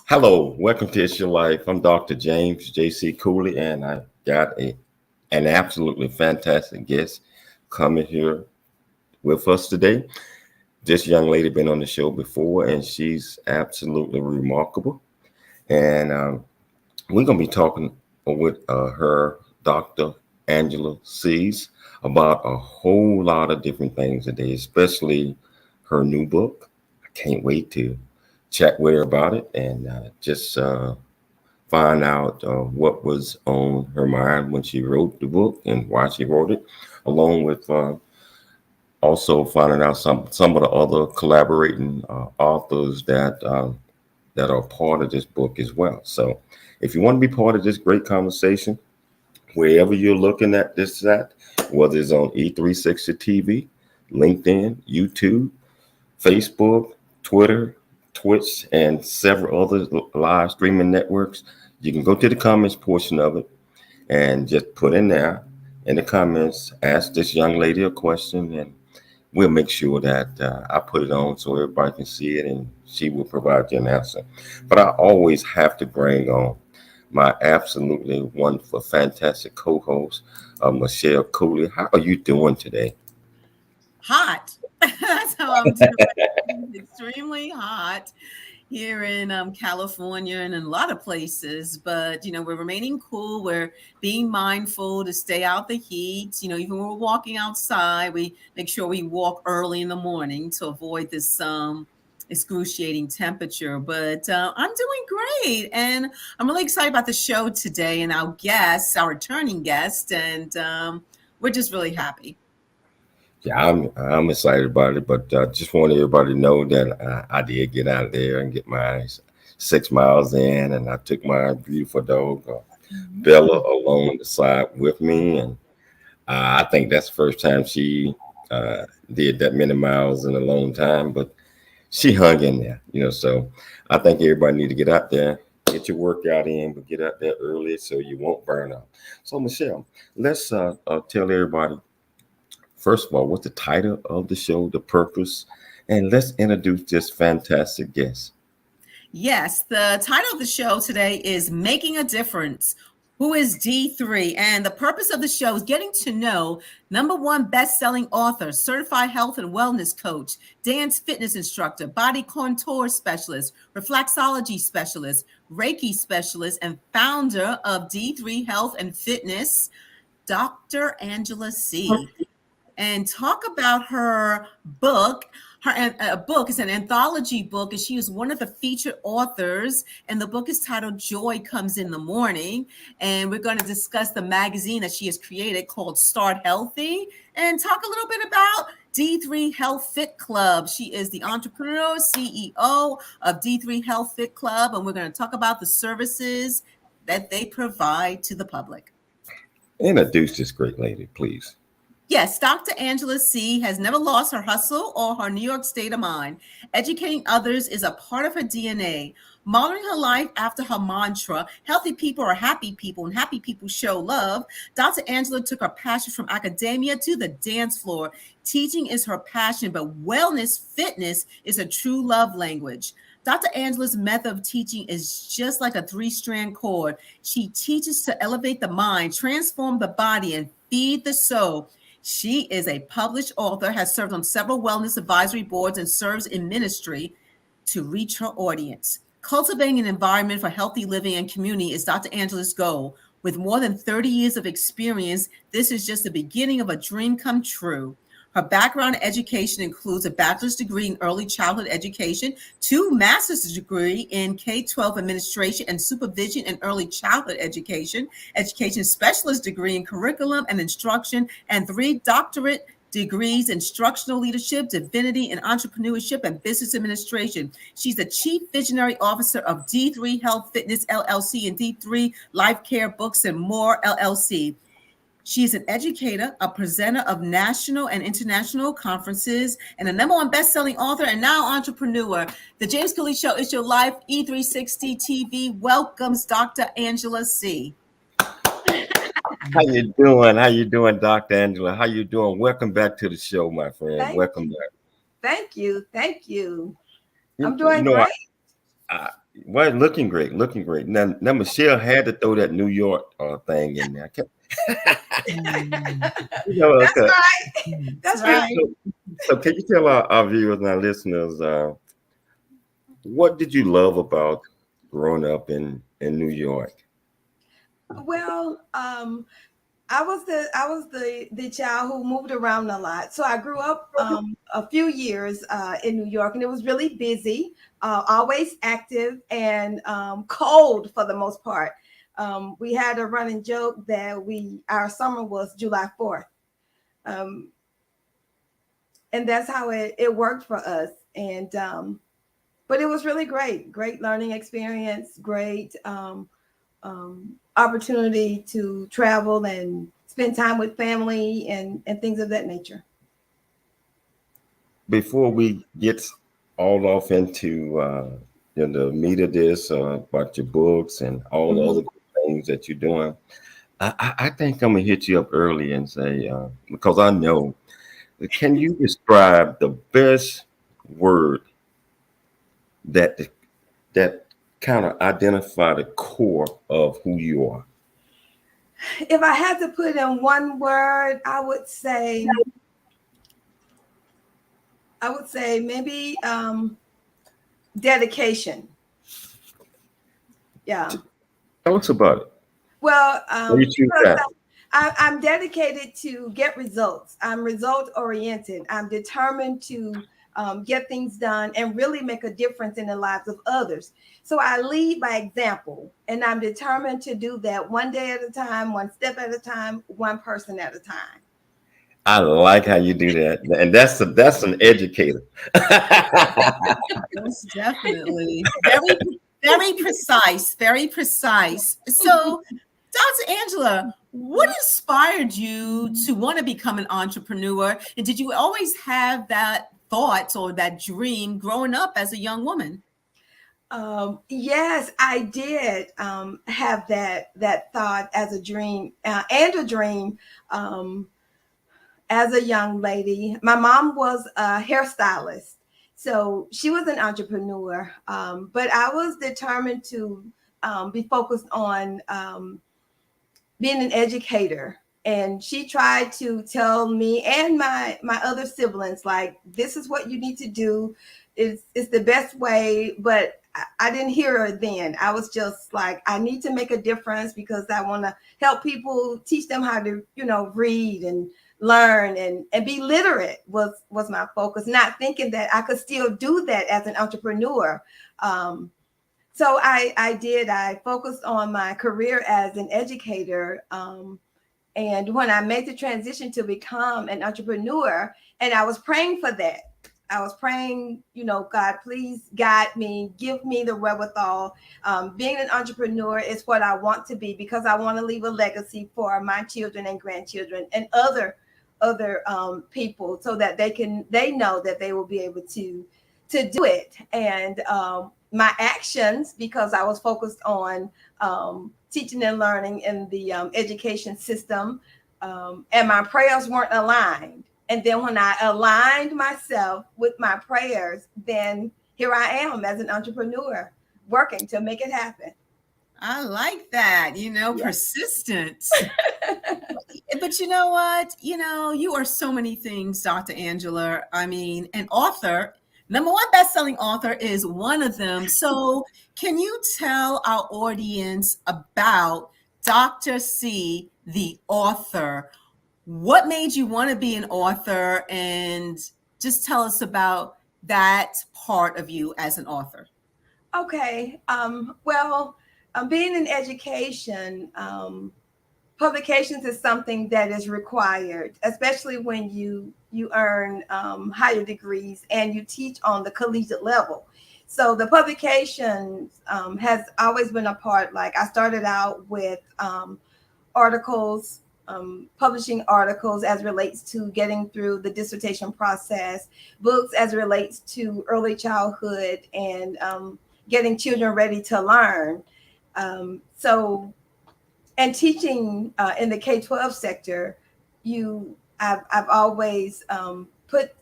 Hello, welcome to It's Your Life. I'm Dr. James J.C. Cooley, and I got an absolutely fantastic guest coming here with us today. This young lady been on the show before, and she's absolutely remarkable. And we're gonna be talking with her, Dr. Angela Seys, about a whole lot of different things today, especially her new book. I can't wait to chat with her about it and just find out what was on her mind when she wrote the book and why she wrote it, along with also finding out some of the other collaborating authors that are part of this book as well. So, if you want to be part of this great conversation, wherever you're looking at this at, whether it's on E360 TV, LinkedIn, YouTube, Facebook, Twitter, Twitch, and several other live streaming networks, you can go to the comments portion of it and just put in there in the comments, ask this young lady a question, and we'll make sure that I put it on so everybody can see it and she will provide you an answer. But I always have to bring on my absolutely wonderful, fantastic co-host, Michelle Cooley. How are you doing today? Hot. That's how I'm doing. It's extremely hot here in California and in a lot of places. But we're remaining cool. We're being mindful to stay out the heat. Even when we're walking outside, we make sure we walk early in the morning to avoid this excruciating temperature. But I'm doing great, and I'm really excited about the show today and our guest, our returning guest, and we're just really happy. Yeah, I'm excited about it, but just want everybody to know that I did get out of there and get my 6 miles in, and I took my beautiful dog Bella along the side with me, and I think that's the first time she did that many miles in a long time, but she hung in there. So I think everybody need to get out there, get your workout in, but get out there early so you won't burn out. So Michelle, let's tell everybody first of all what's the title of the show, the purpose, and let's introduce this fantastic guest. Yes, the title of the show today is Making a Difference. Who is D3? And the purpose of the show is getting to know number one best-selling author, certified health and wellness coach, dance fitness instructor, body contour specialist, reflexology specialist, Reiki specialist, and founder of D3 Health and Fitness, Dr. Angela C. And talk about her book. Her book is an anthology book, and she is one of the featured authors. And the book is titled Joy Comes in the Morning. And we're going to discuss the magazine that she has created called Start Healthy, and talk a little bit about D3 Health Fit Club. She is the entrepreneur, CEO of D3 Health Fit Club, and we're going to talk about the services that they provide to the public. Introduce this great lady, please. Yes, Dr. Angela C. has never lost her hustle or her New York state of mind. Educating others is a part of her DNA. Modeling her life after her mantra, healthy people are happy people and happy people show love, Dr. Angela took her passion from academia to the dance floor. Teaching is her passion, but wellness, fitness is a true love language. Dr. Angela's method of teaching is just like a three-strand cord. She teaches to elevate the mind, transform the body, and feed the soul. She is a published author, has served on several wellness advisory boards, and serves in ministry to reach her audience. Cultivating an environment for healthy living and community is Dr. Angela's goal. With more than 30 years of experience, this is just the beginning of a dream come true. Her background in education includes a bachelor's degree in early childhood education, two master's degree in K-12 administration and supervision in early childhood education specialist degree in curriculum and instruction, and three doctorate degrees in instructional leadership, divinity, and entrepreneurship and business administration. She's the chief visionary officer of D3 Health Fitness LLC and D3 Life Care Books and More LLC. She is an educator, a presenter of national and international conferences, and a number one best-selling author and now entrepreneur. The James Cooley Show is your life. E360 TV welcomes Dr. Angela C. How you doing? How you doing, Dr. Angela? How you doing? Welcome back to the show, my friend. Thank Welcome you. back. Thank you. Thank you. You, I'm you doing know, great. I, Well, looking great, looking great. Now Michelle had to throw that New York thing in there. Mm, You know, That's okay. right. that's That's So, right. right. so, so can you tell our viewers and our listeners what did you love about growing up in New York? Well, I was the child who moved around a lot. So I grew up a few years in New York, and it was really busy, always active, and cold for the most part. We had a running joke that we our summer was July 4th, um, and that's how it worked for us. And but it was really great learning experience, great opportunity to travel and spend time with family and things of that nature. Before we get all off into the meat of this about your books and all the Mhm. other things that you're doing, I think I'm gonna hit you up early and say because I know. Can you describe the best word that that kind of identify the core of who you are? If I had to put in one word, I would say maybe dedication. Yeah. Tell us about it. Well, Why you choose because that? I'm dedicated to get results. I'm result oriented. I'm determined to get things done and really make a difference in the lives of others. So I lead by example, and I'm determined to do that one day at a time, one step at a time, one person at a time. I like how you do that, and that's an educator. Most definitely. Very, very precise. Very precise. So, Dr. Angela, what inspired you to want to become an entrepreneur? And did you always have that thought or that dream growing up as a young woman? Yes, I did have that thought as a dream and a dream. Um, as a young lady. My mom was a hairstylist, so she was an entrepreneur. But I was determined to be focused on being an educator. And she tried to tell me and my other siblings, like, this is what you need to do. It's the best way. But I didn't hear her then. I was just like, I need to make a difference because I want to help people, teach them how to, read and learn and be literate was my focus, not thinking that I could still do that as an entrepreneur. So I focused on my career as an educator. And when I made the transition to become an entrepreneur, and I was praying for that, I was praying, God, please guide me, give me the wherewithal. Being an entrepreneur is what I want to be because I want to leave a legacy for my children and grandchildren and other people, so that they know that they will be able to do it. And my actions, because I was focused on teaching and learning in the education system, and my prayers weren't aligned. And then when I aligned myself with my prayers, then here I am as an entrepreneur working to make it happen. I like that, Yeah. persistence. But you know what? You are so many things, Dr. Angela. I mean, an author, number one best-selling author is one of them. So, can you tell our audience about Dr. C, the author? What made you want to be an author? And just tell us about that part of you as an author. Okay. Well, being in education, publications is something that is required, especially when you earn higher degrees and you teach on the collegiate level. So the publications has always been a part. Like, I started out with articles, publishing articles as relates to getting through the dissertation process, books as relates to early childhood and getting children ready to learn. So and teaching in the K-12 sector, I've always put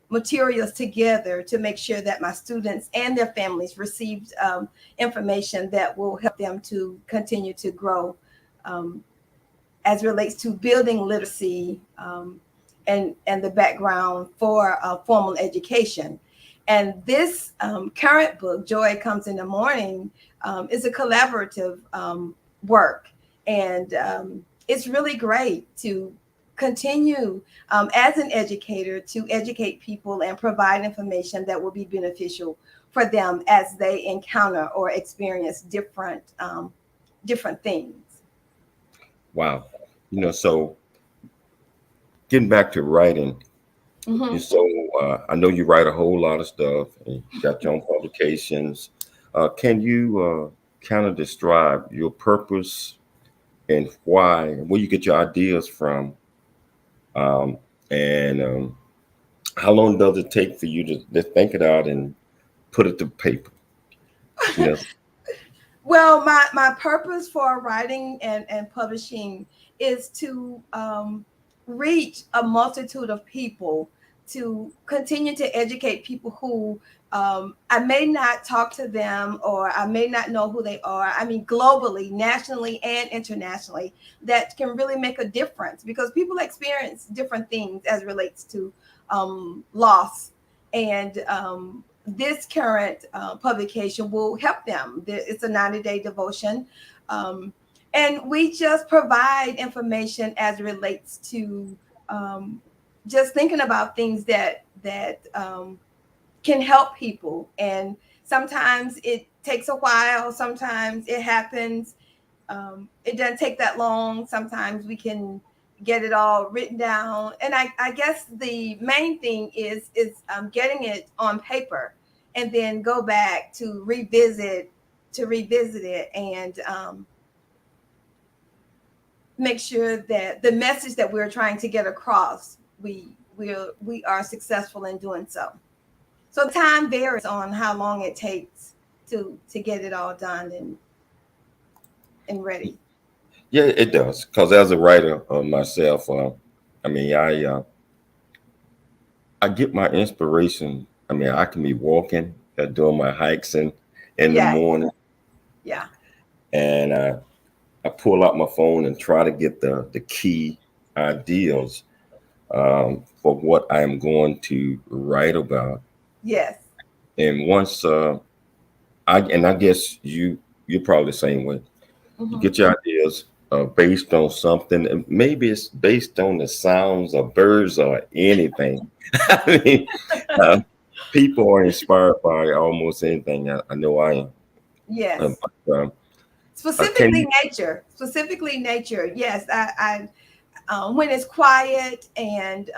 materials together to make sure that my students and their families received information that will help them to continue to grow um, as relates to building literacy and the background for formal education. And this current book, Joy Comes in the Morning, is a collaborative work. And it's really great to continue as an educator to educate people and provide information that will be beneficial for them as they encounter or experience different things. Wow. So getting back to writing, Hmm. so I know you write a whole lot of stuff and you got your own publications. Can you kind of describe your purpose and why, where you get your ideas from, um, and how long does it take for you to think it out and put it to paper? You know, Well, my purpose for writing and publishing is to reach a multitude of people, to continue to educate people who I may not talk to them or I may not know who they are. I mean, globally, nationally, and internationally, that can really make a difference because people experience different things as relates to loss. And this current publication will help them. It's a 90-day devotion. Um, and we just provide information as it relates to um, just thinking about things that can help people. And sometimes it takes a while. Sometimes it happens. It doesn't take that long. Sometimes we can get it all written down. And I guess the main thing is getting it on paper and then go back to revisit it and make sure that the message that we're trying to get across, we are successful in doing so. So time varies on how long it takes to get it all done and ready. yeah, it does. Because as a writer myself, I mean, I get my inspiration. I mean, I can be walking, doing my hikes in the Yeah, morning, yeah. and I pull out my phone and try to get the key ideas for what I'm going to write about. Yes. And once I guess you're probably the same way. You Hmm. get your ideas based on something, and maybe it's based on the sounds of birds or anything. I mean, uh, people are inspired by almost anything. I know I am. Yes. But, can Specifically you? nature. Specifically nature. Yes. I when it's quiet and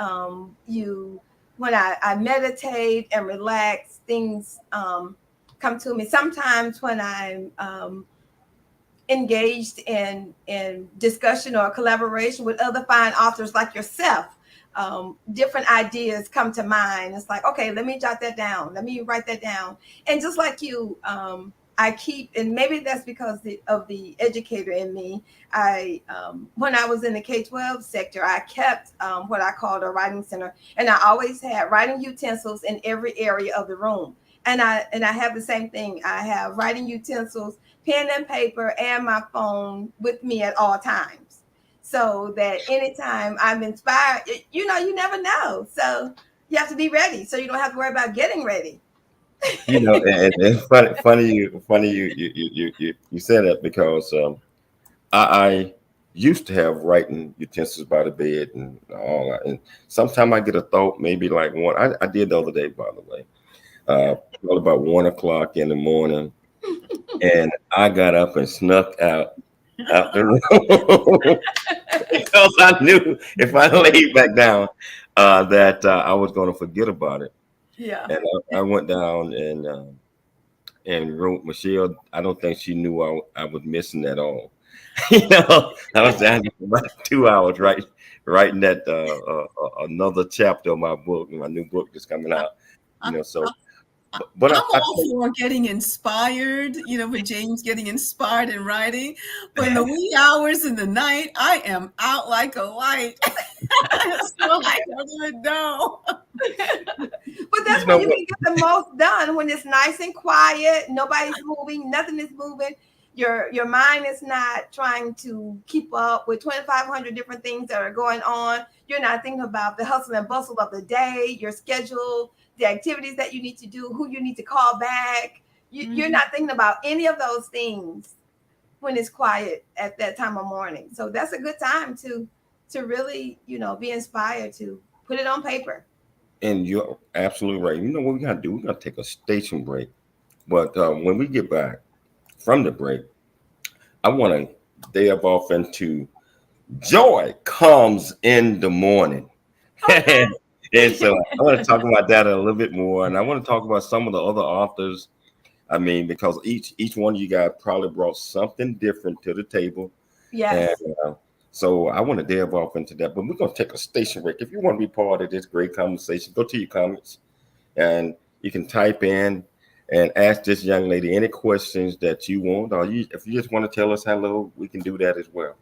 you when I meditate and relax, things come to me. Sometimes when I'm engaged in discussion or collaboration with other fine authors like yourself, different ideas come to mind. It's like, okay, let me jot that down, let me write that down. And just like you, I keep, and maybe that's because of the educator in me. I When I was in the K-12 sector, I kept what I called a writing center, and I always had writing utensils in every area of the room. And I have the same thing. I have writing utensils, pen and paper, and my phone with me at all times. So that anytime I'm inspired, you never know. So you have to be ready. So you don't have to worry about getting ready. And funny you said that because I used to have writing utensils by the bed and all that. And sometimes I get a thought, maybe like one. I did the other day, by the way, Yeah. probably about 1 o'clock in the morning, and I got up and snuck out the room because I knew if I laid back down that I was going to forget about it. Yeah. And I went down and wrote Michelle. I don't think she knew I was missing at all. I was down there for about 2 hours writing that another chapter of my book, my new book that's coming out. I, So, I, but I'm I all for getting inspired, for James getting inspired in writing. But in the wee hours in the night, I am out like a light. So I don't even know. But that's You when know you what? can get the most done, when it's nice and quiet, nobody's moving, nothing is moving. Your mind is not trying to keep up with 2,500 different things that are going on. You're not thinking about the hustle and bustle of the day, your schedule, the activities that you need to do, who you need to call back. You're not thinking about any of those things when it's quiet at that time of morning. So that's a good time to really, be inspired to put it on paper. And you're absolutely right. You know what we got to do? We got to take a station break. But when we get back from the break, I want to delve off into joy comes in the morning. Okay. And so I want to talk about that a little bit more. And I want to talk about some of the other authors. I mean, because each one of you guys probably brought something different to the table. And Yes. so I want to delve off into that. But we're going to take a station break. If you want to be part of this great conversation, go to your comments and you can type in and ask this young lady any questions that you want. Or if you just want to tell us hello, we can do that as well.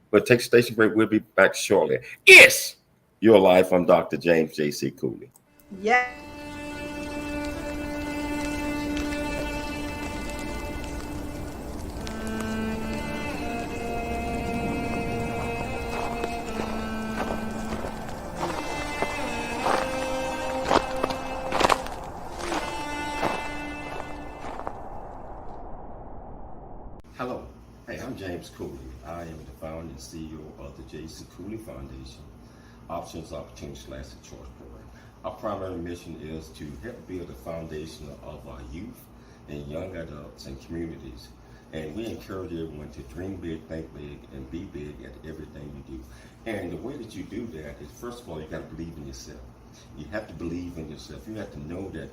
But take a station break. We'll be back shortly. It's Your Life. I'm Dr. James J.C. Cooley. Yes. Hello. Hey, I'm James Cooley. I am the founder and CEO of the J.C. Cooley Foundation, Options, Opportunities, Choice Program. Our primary mission is to help build a foundation of our youth and young adults and communities. And we encourage everyone to dream big, think big, and be big at everything you do. And the way that you do that is, first of all, you got to believe in yourself. You have to believe in yourself. You have to know that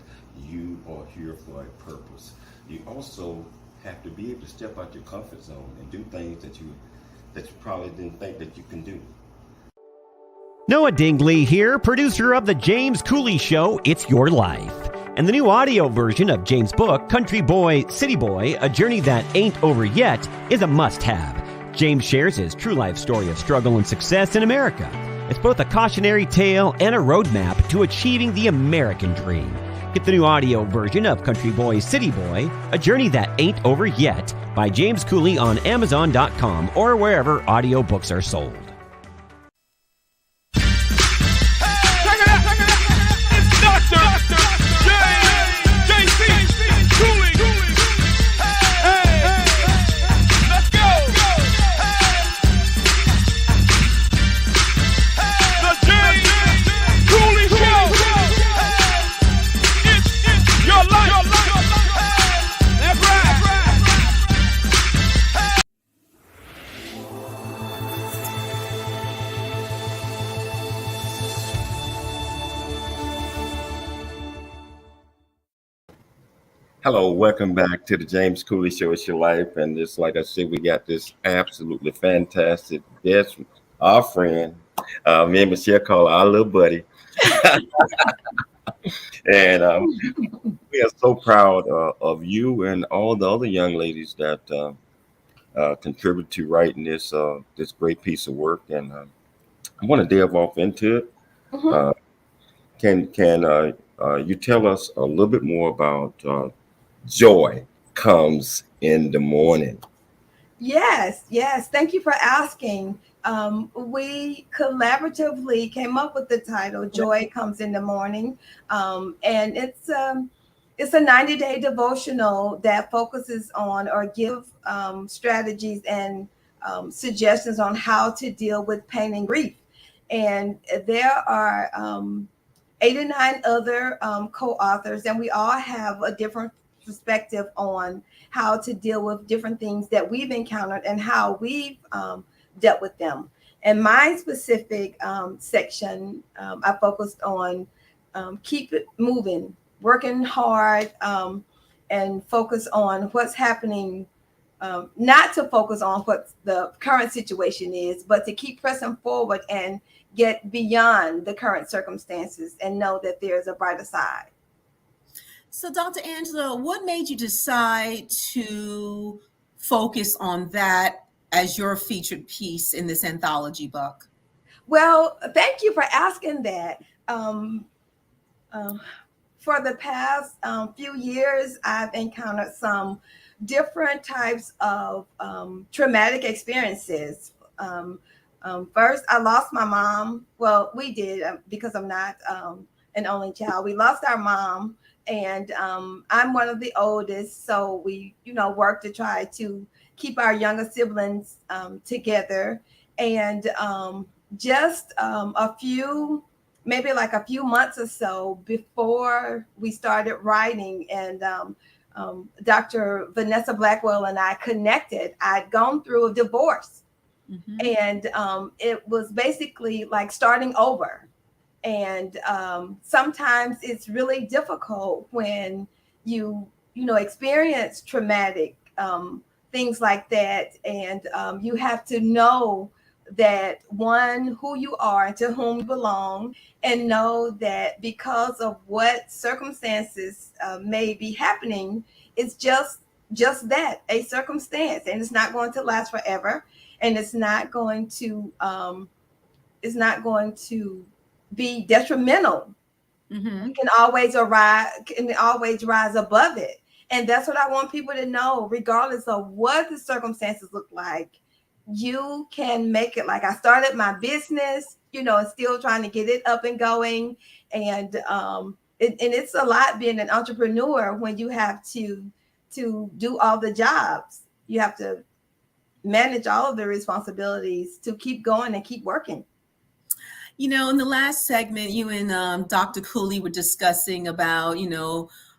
you are here for a purpose. You also have to be able to step out your comfort zone and do things that you probably didn't think that you can do. Noah Dingley here, producer of The James Cooley Show, It's Your Life. And the new audio version of James' book, Country Boy, City Boy, A Journey That Ain't Over Yet, is a must-have. James shares his true life story of struggle and success in America. It's both a cautionary tale and a roadmap to achieving the American dream. Get the new audio version of Country Boy, City Boy, A Journey That Ain't Over Yet by James Cooley on Amazon.com or wherever audiobooks are sold. Hello, welcome back to the James Cooley Show. It's Your Life. And just like I said, we got this absolutely fantastic guest, our friend, me and Michelle call our little buddy. And we are so proud of you and all the other young ladies that contribute to writing this great piece of work. And I want to delve off into it. Mhm. Uh, can you tell us a little bit more about joy comes in the morning? Yes, yes. Thank you for asking. We collaboratively came up with the title "Joy Comes in the Morning," and it's a 90-day devotional that focuses on or give strategies and suggestions on how to deal with pain and grief. And there are 89 other co-authors, and we all have a different perspective on how to deal with different things that we've encountered and how we've dealt with them. In my specific section, I focused on keep it moving, working hard, and focus on what's happening. Not to focus on what the current situation is, but to keep pressing forward and get beyond the current circumstances and know that there's a brighter side. So, Dr. Angela, what made you decide to focus on that as your featured piece in this anthology book? Well, thank you for asking that. Um, for the past few years, I've encountered some different types of traumatic experiences. First, I lost my mom. Well, we did because I'm not an only child. We lost our mom, and I'm one of the oldest. So we, work to try to keep our younger siblings together. And just a few maybe like a few months or so before we started writing, and Dr. Vanessa Blackwell and I connected. I'd gone through a divorce, and it was basically like starting over. And sometimes it's really difficult when you experience traumatic things like that, and you have to know that one, who you are and to whom you belong, and know that because of what circumstances may be happening, it's just that, a circumstance, and it's not going to last forever, and it's not going to be detrimental. You can always rise above it. And that's what I want people to know, regardless of what the circumstances look like. You can make it. Like, I started my business, still trying to get it up and going. And it's a lot being an entrepreneur when you have to do all the jobs. You have to manage all of the responsibilities to keep going and keep working. In the last segment, you and Dr. Cooley were discussing about,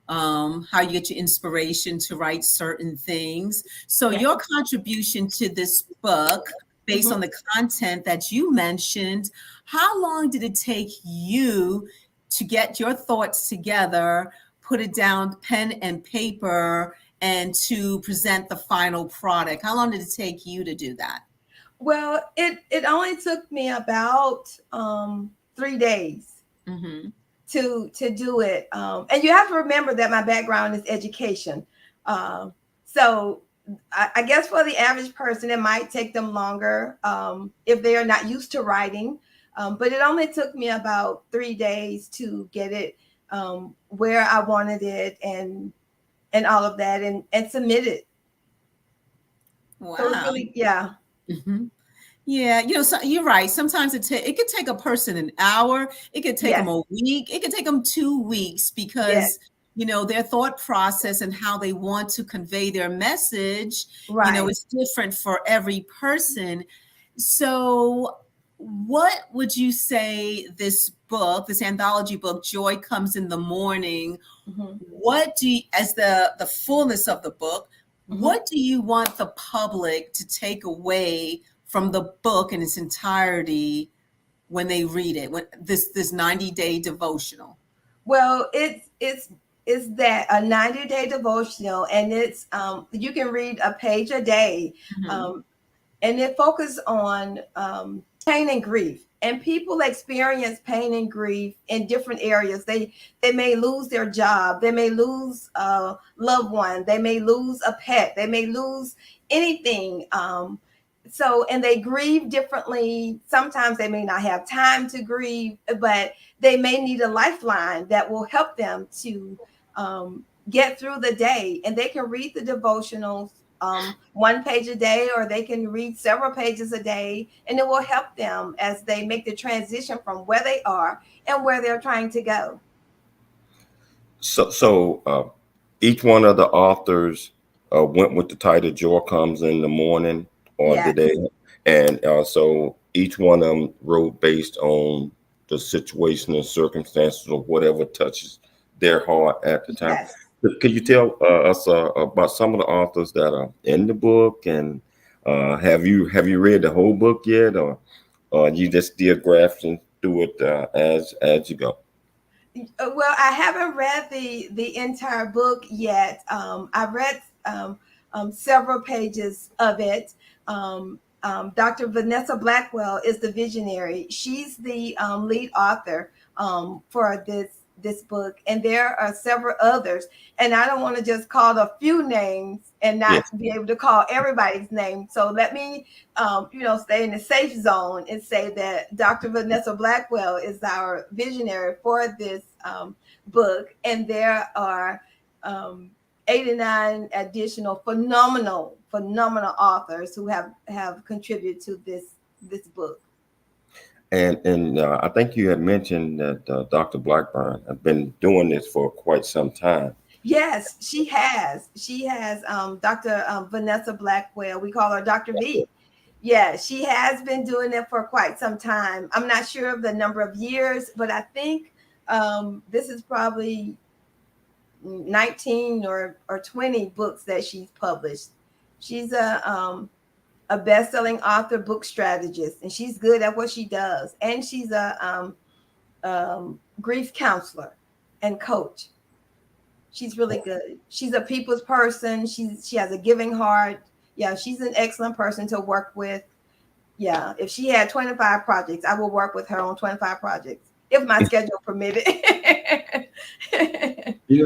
how you get your inspiration to write certain things. So Yeah. your contribution to this book, based on the content that you mentioned, how long did it take you to get your thoughts together, put it down, pen and paper, and to present the final product? How long did it take you to do that? Well, it only took me about 3 days to do it. And you have to remember that my background is education. So I guess for the average person, it might take them longer if they are not used to writing. But it only took me about 3 days to get it where I wanted it, and all of that, and submit it. Wow. So it's really, yeah. Yeah, so you're right. Sometimes it could take a person an hour. It could take them a week. It could take them 2 weeks because, their thought process and how they want to convey their message, Right. is different for every person. So what would you say this book, this anthology book, Joy Comes in the Morning, what do you, as the fullness of the book, what do you want the public to take away from the book in its entirety when they read it, when this 90-day devotional? Well, it's that a 90-day devotional, and it's you can read a page a day, and it focuses on pain and grief. And people experience pain and grief in different areas. They may lose their job, they may lose a loved one, they may lose a pet, they may lose anything. And they grieve differently. Sometimes they may not have time to grieve, but they may need a lifeline that will help them to get through the day. And they can read the devotionals, one page a day, or they can read several pages a day, and it will help them as they make the transition from where they are and where they're trying to go. So each one of the authors went with the title "Joy Comes in the Morning" or the day, and so each one of them wrote based on the situation and circumstances or whatever touches their heart at the time. Yes. Could you tell us about some of the authors that are in the book, and have you read the whole book yet, or you just still grafting through it as you go? Well, I haven't read the entire book yet. I read several pages of it. Dr. Vanessa Blackwell is the visionary. She's the lead author for this book, and there are several others. And I don't want to just call a few names and not be able to call everybody's name. So let me, stay in the safe zone and say that Dr. Vanessa Blackwell is our visionary for this book, and there are 89 additional phenomenal authors who have contributed to this book. And I think you had mentioned that Dr. Blackburn has been doing this for quite some time. Yes, she has. She has Dr. Vanessa Blackwell. We call her Dr. V. Yeah, she has been doing it for quite some time. I'm not sure of the number of years, but I think this is probably 19 or 20 books that she's published. She's a best-selling author, book strategist, and she's good at what she does. And she's a grief counselor and coach. She's really good. She's a people's person. She has a giving heart. Yeah, she's an excellent person to work with. Yeah, if she had 25 projects, I will work with her on 25 projects if my schedule permitted.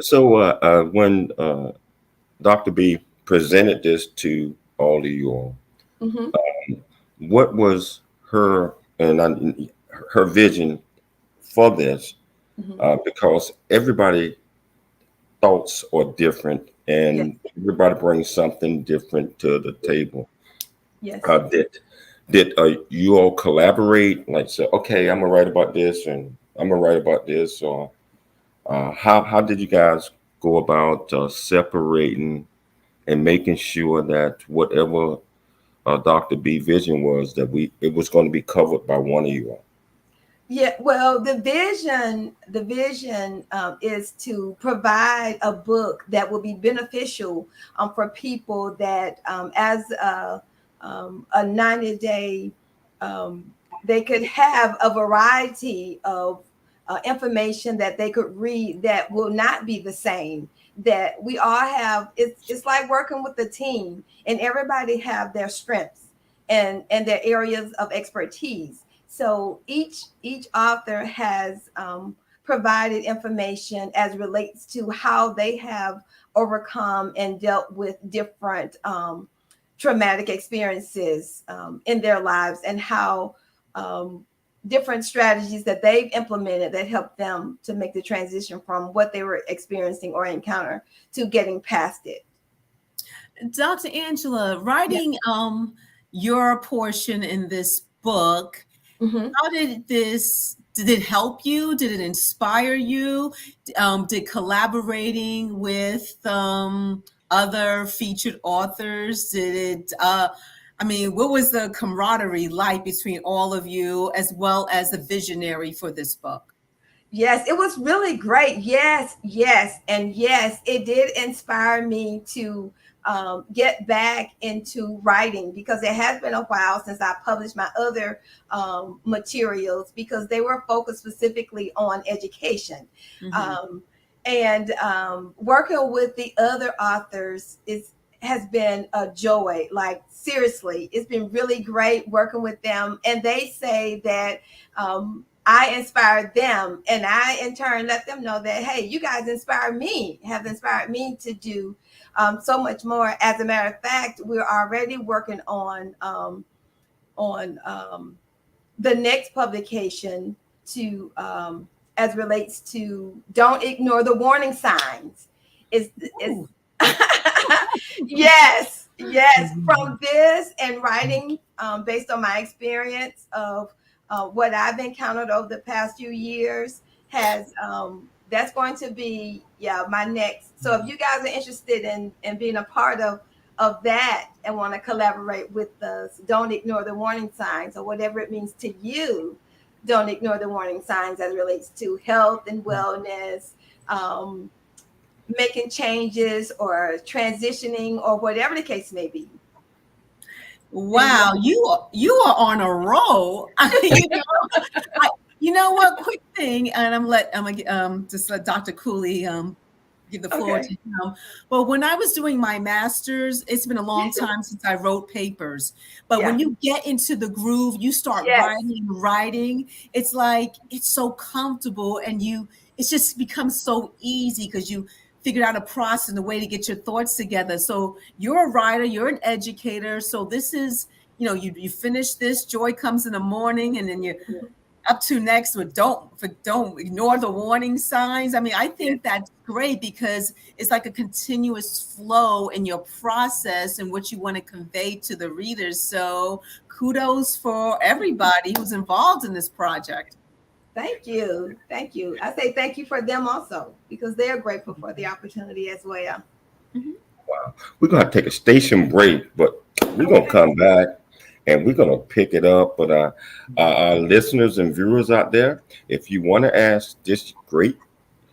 So when Dr. B presented this to all of you all, Mhm. what was her her vision for this? Mhm. Because everybody thoughts are different, Yes, and everybody brings something different to the table. yes. Did you all collaborate? Like, say, okay, I'm gonna write about this, and I'm gonna write about this, or how did you guys go about separating and making sure that whatever Dr. B vision was, that it was going to be covered by one of you all? Yeah, well, the vision is to provide a book that will be beneficial for people that, as a 90-day, they could have a variety of information that they could read that will not be the same. That we all have, it's like working with a team, and everybody have their strengths and their areas of expertise. So each author has provided information as relates to how they have overcome and dealt with different traumatic experiences in their lives, and how different strategies that they've implemented that help them to make the transition from what they were experiencing or encounter to getting past it. Dr. Angela, Yeah. writing your portion in this book, Mhm. how did it help you? Did it inspire you? Did collaborating with other featured authors, did it, I mean, what was the camaraderie like between all of you as well as the visionary for this book? Yes, it was really great. Yes, yes, and yes, it did inspire me to get back into writing, because it has been a while since I published my other materials, because they were focused specifically on education. Mhm. Um, and working with the other authors has been a joy. Like, seriously, it's been really great working with them, and they say that. I inspired them, and I in turn let them know that, hey, you guys have inspired me to do so much more. As a matter of fact, we're already working on the next publication to as relates to don't ignore the warning signs. Is Ooh. yes, from this and writing based on my experience of what I've encountered over the past few years, has that's going to be, yeah, my next. So if you guys are interested in being a part of that and want to collaborate with us, don't ignore the warning signs, or whatever it means to you. Don't ignore the warning signs as it relates to health and wellness, um, making changes or transitioning, or whatever the case may be. Then Wow, you are on a roll. I, you know what? Quick thing, and I'm gonna just let Dr. Cooley give the floor to okay. him. But when I was doing my master's, it's been a long time since I wrote papers. But when Yeah. you get into the groove, you start Yes. writing. It's like it's so comfortable, and it's just becomes so easy because you figured out a process and a way to get your thoughts together. So you're a writer, you're an educator. So this is, you finish this, joy comes in the morning, and then you up to next with don't ignore the warning signs. I mean, I think that's great because it's like a continuous flow in your process and what you want to convey to the readers. So kudos for everybody who's involved in this project. Thank you. Thank you. I say thank you for them also, because they're grateful for the opportunity as well. Wow. We're going to take a station break, but we're going to come back and we're going to pick it up. But our listeners and viewers out there, if you want to ask this great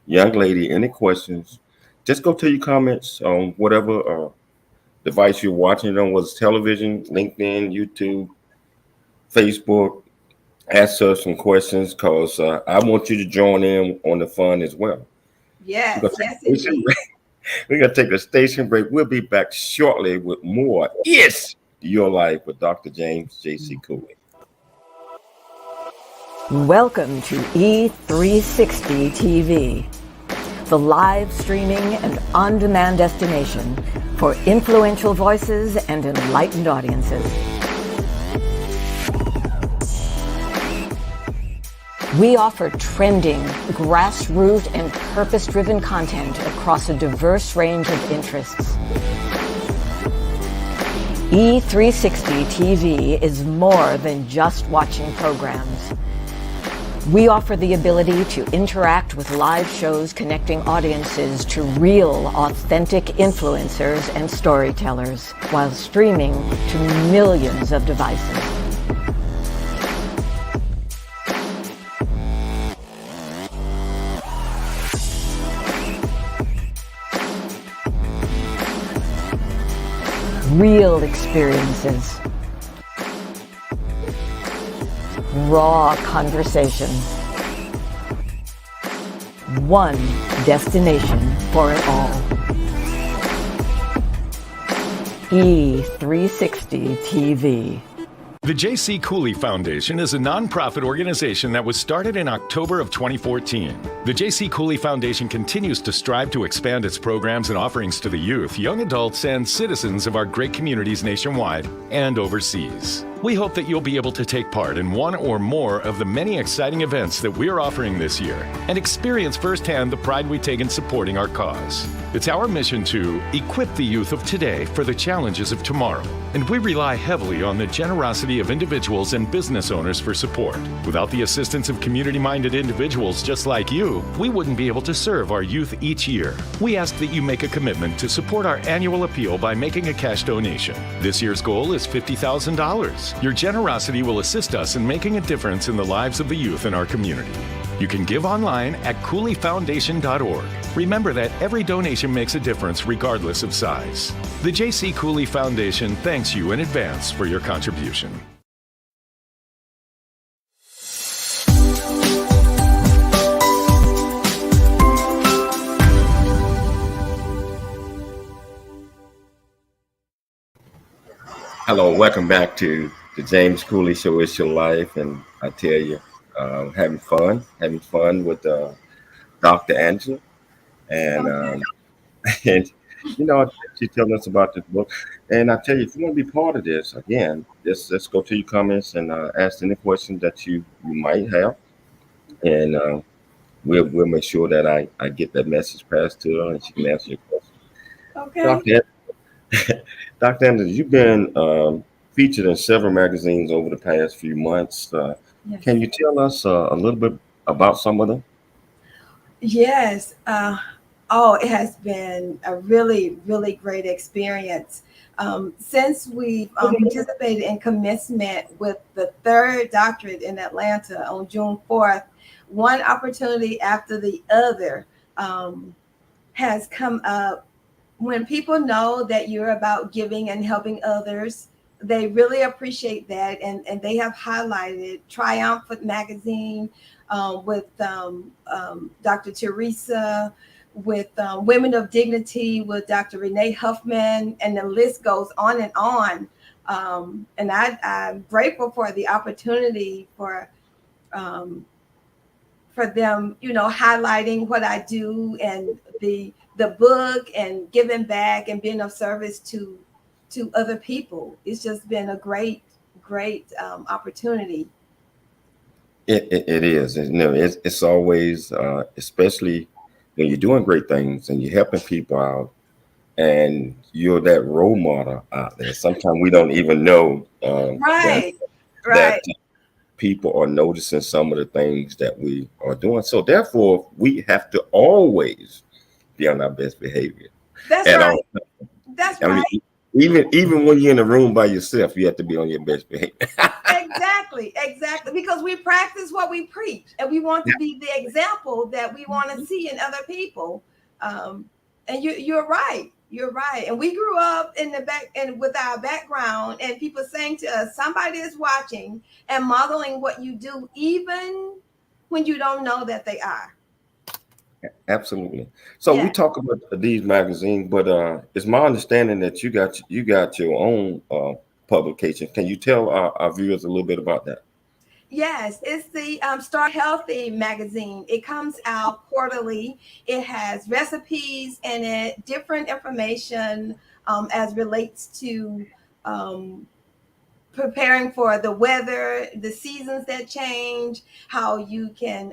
young lady any questions, just go to your comments on whatever device you're watching it on, whether it's television, LinkedIn, YouTube, Facebook. Ask us some questions because I want you to join in on the fun as well. Yes, yes, We're indeed. going to take a station break. We'll be back shortly with more It's Your Life with Dr. James J.C. Cooley. Welcome to E360 TV, the live streaming and on-demand destination for influential voices and enlightened audiences. We offer trending, grassroots, and purpose-driven content across a diverse range of interests. E360 TV is more than just watching programs. We offer the ability to interact with live shows connecting audiences to real, authentic influencers and storytellers while streaming to millions of devices. Real experiences. Raw conversation. One destination for it all. E360 TV. The J.C. Cooley Foundation is a nonprofit organization that was started in October of 2014. The J.C. Cooley Foundation continues to strive to expand its programs and offerings to the youth, young adults, and citizens of our great communities nationwide and overseas. We hope that you'll be able to take part in one or more of the many exciting events that we're offering this year and experience firsthand the pride we take in supporting our cause. It's our mission to equip the youth of today for the challenges of tomorrow, and we rely heavily on the generosity of individuals and business owners for support. Without the assistance of community-minded individuals just like you, we wouldn't be able to serve our youth each year. We ask that you make a commitment to support our annual appeal by making a cash donation. This year's goal is $50,000. Your generosity will assist us in making a difference in the lives of the youth in our community. You can give online at CooleyFoundation.org. Remember that every donation makes a difference regardless of size. The J.C. Cooley Foundation thanks you in advance for your contribution. Hello, welcome back to the James Cooley Show. It's Your Life, and I tell you, having fun with Dr. Angela, and and she's telling us about this book. And I tell you, if you want to be part of this, again, let's go to your comments and ask any questions that you might have, and we'll make sure that I get that message passed to her and she can answer your question. Okay. Dr. Anderson, you've been featured in several magazines over the past few months. Yes. Can you tell us a little bit about some of them? Yes. It has been a really, really great experience. Since we participated in commencement with the third doctorate in Atlanta on June 4th, one opportunity after the other has come up. When people know that you're about giving and helping others, they really appreciate that. And they have highlighted Triumphant Magazine with Dr. Teresa, with Women of Dignity, with Dr. Renee Huffman, and the list goes on and on. And I'm grateful for the opportunity for them, highlighting what I do and the book and giving back and being of service to other people. It's just been a great opportunity. It is. And, it's always, especially when you're doing great things and you're helping people out, and you're that role model out there. Sometimes we don't even know that Right, that right. people are noticing some of the things that we are doing. So therefore, we have to always be on our best behavior That's at right. all. That's I mean, right. even when you're in a room by yourself, you have to be on your best behavior. Exactly, exactly. Because we practice what we preach, and we want to be the example that we want to see in other people. Um, and you're right. You're right. And we grew up in the back and with our background, and people saying to us, somebody is watching and modeling what you do, even when you don't know that they are. Absolutely. So we Yeah. talk about these magazines, but it's my understanding that you got your own publication. Can you tell our viewers a little bit about that? Yes, it's the Start Healthy magazine. It comes out quarterly. It has recipes in it, different information as relates to um, preparing for the weather, the seasons that change, how you can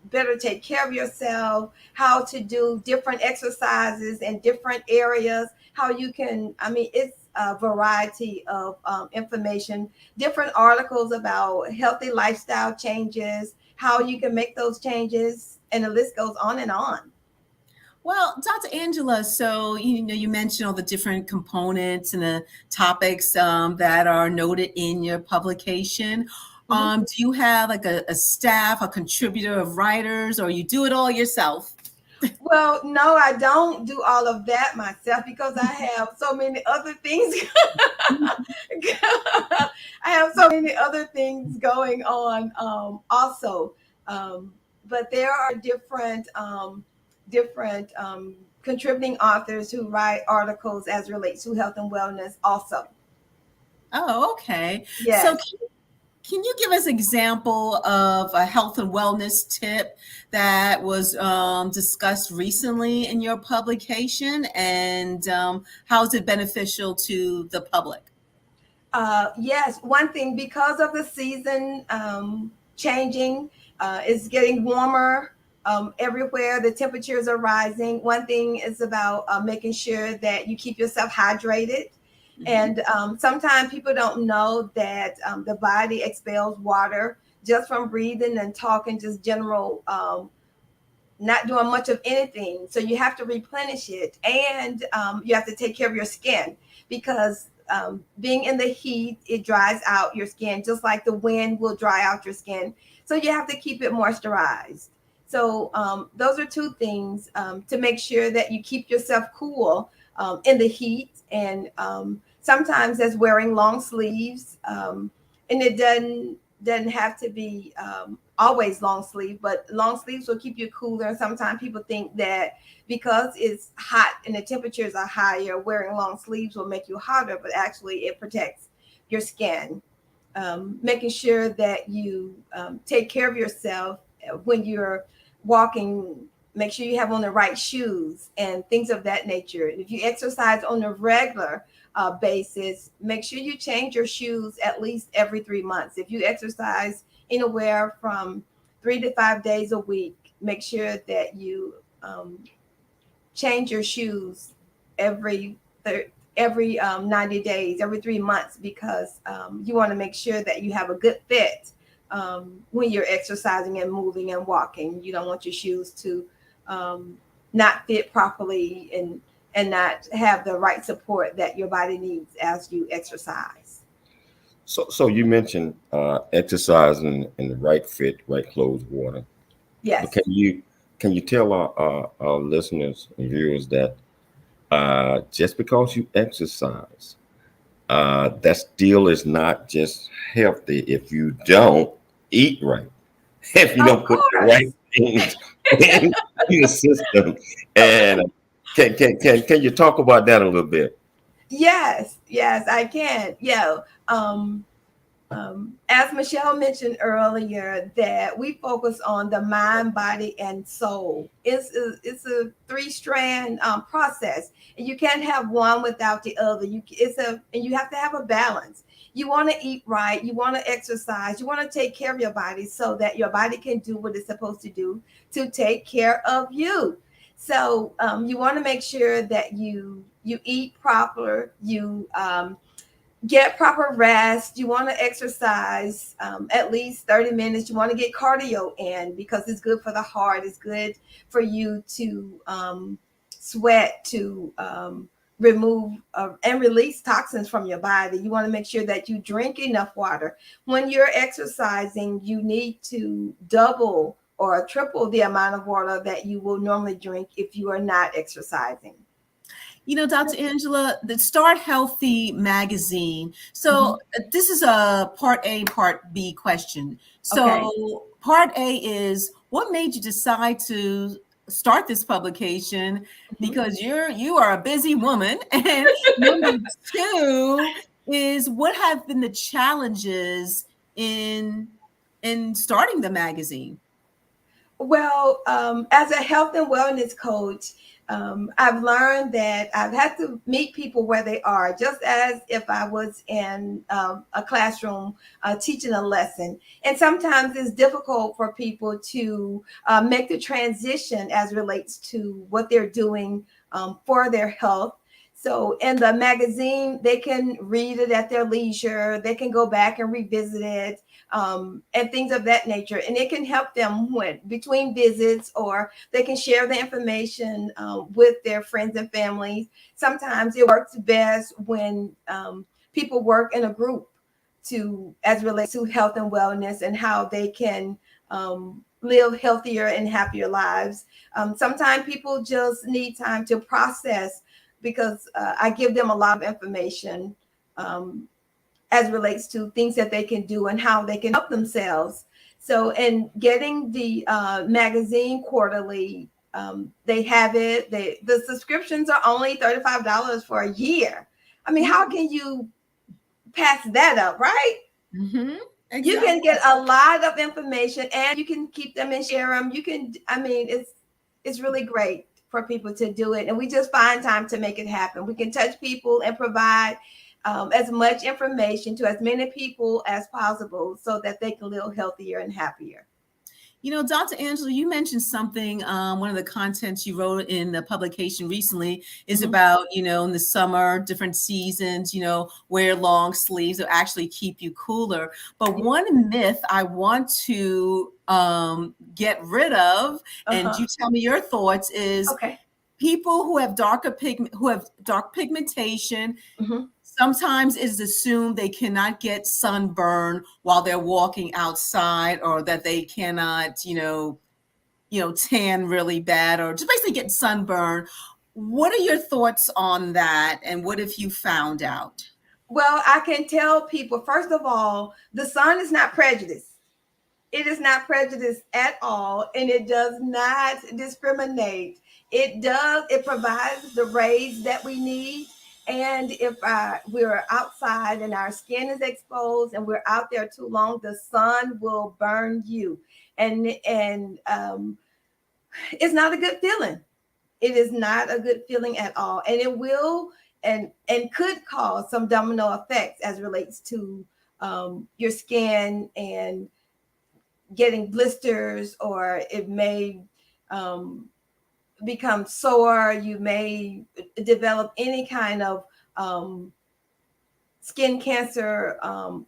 better take care of yourself, how to do different exercises in different areas, how you can, I mean, it's a variety of information, different articles about healthy lifestyle changes, how you can make those changes, and the list goes on and on. Well, Dr. Angela, so you mentioned all the different components and the topics that are noted in your publication. Mhm. Do you have like a staff, a contributor of writers, or you do it all yourself? Well, no, I don't do all of that myself because I have so many other things. I have so many other things going on also. Um, but there are different contributing authors who write articles as relates to health and wellness also. Oh, okay. So Yes. can you give us an example of a health and wellness tip that was discussed recently in your publication, and how is it beneficial to the public? Yes, one thing because of the season changing, it's getting warmer everywhere. The temperatures are rising. One thing is about making sure that you keep yourself hydrated. Mhm. And sometimes people don't know that the body expels water just from breathing and talking, just general not doing much of anything. So you have to replenish it, and you have to take care of your skin because being in the heat, it dries out your skin, just like the wind will dry out your skin. So you have to keep it moisturized. So those are two things to make sure that you keep yourself cool in the heat. And sometimes that's wearing long sleeves, and it doesn't have to be always long sleeve, but long sleeves will keep you cooler. Sometimes people think that because it's hot and the temperatures are higher, wearing long sleeves will make you hotter, but actually it protects your skin. Making sure that you take care of yourself when you're walking. Make sure you have on the right shoes and things of that nature. If you exercise on a regular basis, make sure you change your shoes at least every 3 months. If you exercise anywhere from 3 to 5 days a week, make sure that you change your shoes every every 90 days, every 3 months, because you want to make sure that you have a good fit when you're exercising and moving and walking. You don't want your shoes to not fit properly and not have the right support that your body needs as you exercise. So you mentioned exercising in the right fit, right clothes, water. But Yes. can you tell our listeners and viewers that just because you exercise, that still is not just healthy if you don't eat right, if you Of don't put the right course. things in your system. And can you talk about that a little bit? Yes, yes, I can. Yeah. As Michelle mentioned earlier, that we focus on the mind, body, and soul. It's a three-strand process, and you can't have one without the other. And you have to have a balance. You want to eat right. You want to exercise. You want to take care of your body so that your body can do what it's supposed to do to take care of you. So you want to make sure that you eat proper. You get proper rest. You want to exercise at least 30 minutes. You want to get cardio in because it's good for the heart. It's good for you to sweat, to remove and release toxins from your body. You want to make sure that you drink enough water. When you're exercising, you need to double or triple the amount of water that you will normally drink if you are not exercising. You know, Dr. Angela, the Start Healthy magazine. So this is a part A, part B question. So part A is, what made you decide to start this publication? Because you are a busy woman. And number two is, what have been the challenges in starting the magazine? Well, as a health and wellness coach, I've learned that I've had to meet people where they are, just as if I was in a classroom teaching a lesson. And sometimes it's difficult for people to make the transition as relates to what they're doing for their health. So in the magazine, they can read it at their leisure. They can go back and revisit it, and things of that nature. And it can help them between visits, or they can share the information with their friends and families. Sometimes it works best when people work in a group as relates to health and wellness and how they can live healthier and happier lives. Sometimes people just need time to process, because I give them a lot of information as relates to things that they can do and how they can help themselves. So in getting the magazine quarterly, they have it. The subscriptions are only $35 for a year. I mean, how can you pass that up, right? Exactly. You can get a lot of information, and you can keep them and share them. You can, I mean, it's really great for people to do it. And we just find time to make it happen. We can touch people and provide as much information to as many people as possible so that they can live healthier and happier. You know, Dr. Angela, you mentioned something, one of the contents you wrote in the publication recently is about, you know, in the summer, different seasons, you know, wear long sleeves will actually keep you cooler. But one myth I want to get rid of, and you tell me your thoughts, is people who have dark pigmentation, sometimes it is assumed they cannot get sunburn while they're walking outside, or that they cannot, you know, tan really bad, or just basically get sunburn. What are your thoughts on that? And what have you found out? Well, I can tell people, first of all, the sun is not prejudiced. It is not prejudiced at all, and it does not discriminate. It provides the rays that we need. And if we're outside and our skin is exposed and we're out there too long, the sun will burn you. And it's not a good feeling. It is not a good feeling at all. And it will and could cause some domino effects as relates to your skin and getting blisters, or it may become sore. You may develop any kind of skin cancer,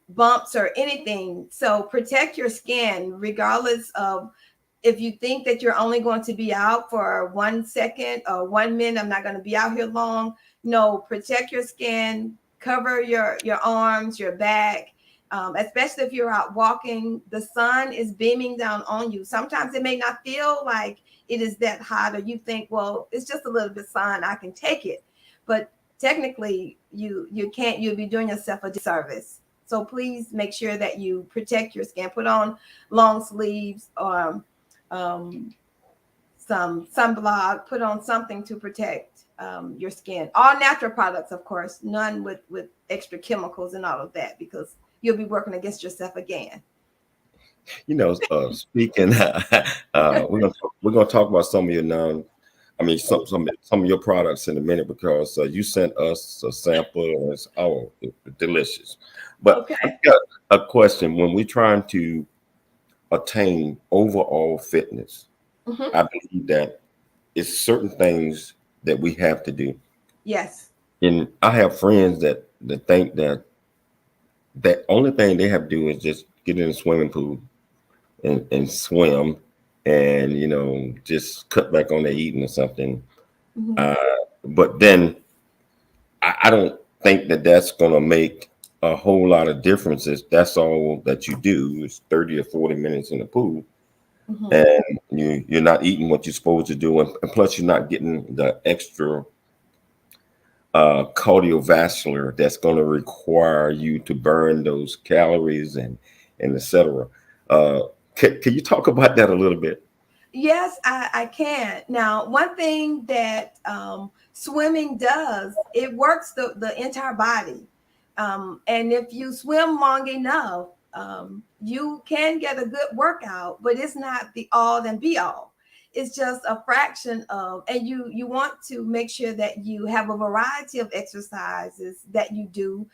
bumps, or anything. So protect your skin, regardless of if you think that you're only going to be out for 1 second or 1 minute. I'm not going to be out here long. No, protect your skin, cover your arms, your back. Especially if you're out walking, the sun is beaming down on you. Sometimes it may not feel like it is that hot, or you think, well, it's just a little bit sun, I can take it. But technically, you can't. You'll be doing yourself a disservice. So please make sure that you protect your skin. Put on long sleeves, or some sunblock. Put on something to protect your skin. All natural products, of course, none with extra chemicals and all of that, because you'll be working against yourself again. You know, speaking, we're gonna talk about some of your I mean, some of your products in a minute because you sent us a sample and it's delicious. But Okay. I've got a question. When we're trying to attain overall fitness, Mhm. I believe that it's certain things that we have to do. Yes. And I have friends that think that only thing they have to do is just get in a swimming pool and swim and just cut back on their eating or something. Mhm. Uh, but then I don't think that that's going to make a whole lot of differences. That's all that you do is 30 or 40 minutes in the pool, Mhm. and you're not eating what you're supposed to do, and plus you're not getting the extra cardiovascular that's going to require you to burn those calories and etc. Uh, can you talk about that a little bit? Yes, I can. Now, one thing that swimming does, it works the entire body. And if you swim long enough, you can get a good workout, but it's not the all and be all. It's just a fraction of, and you want to make sure that you have a variety of exercises that you do,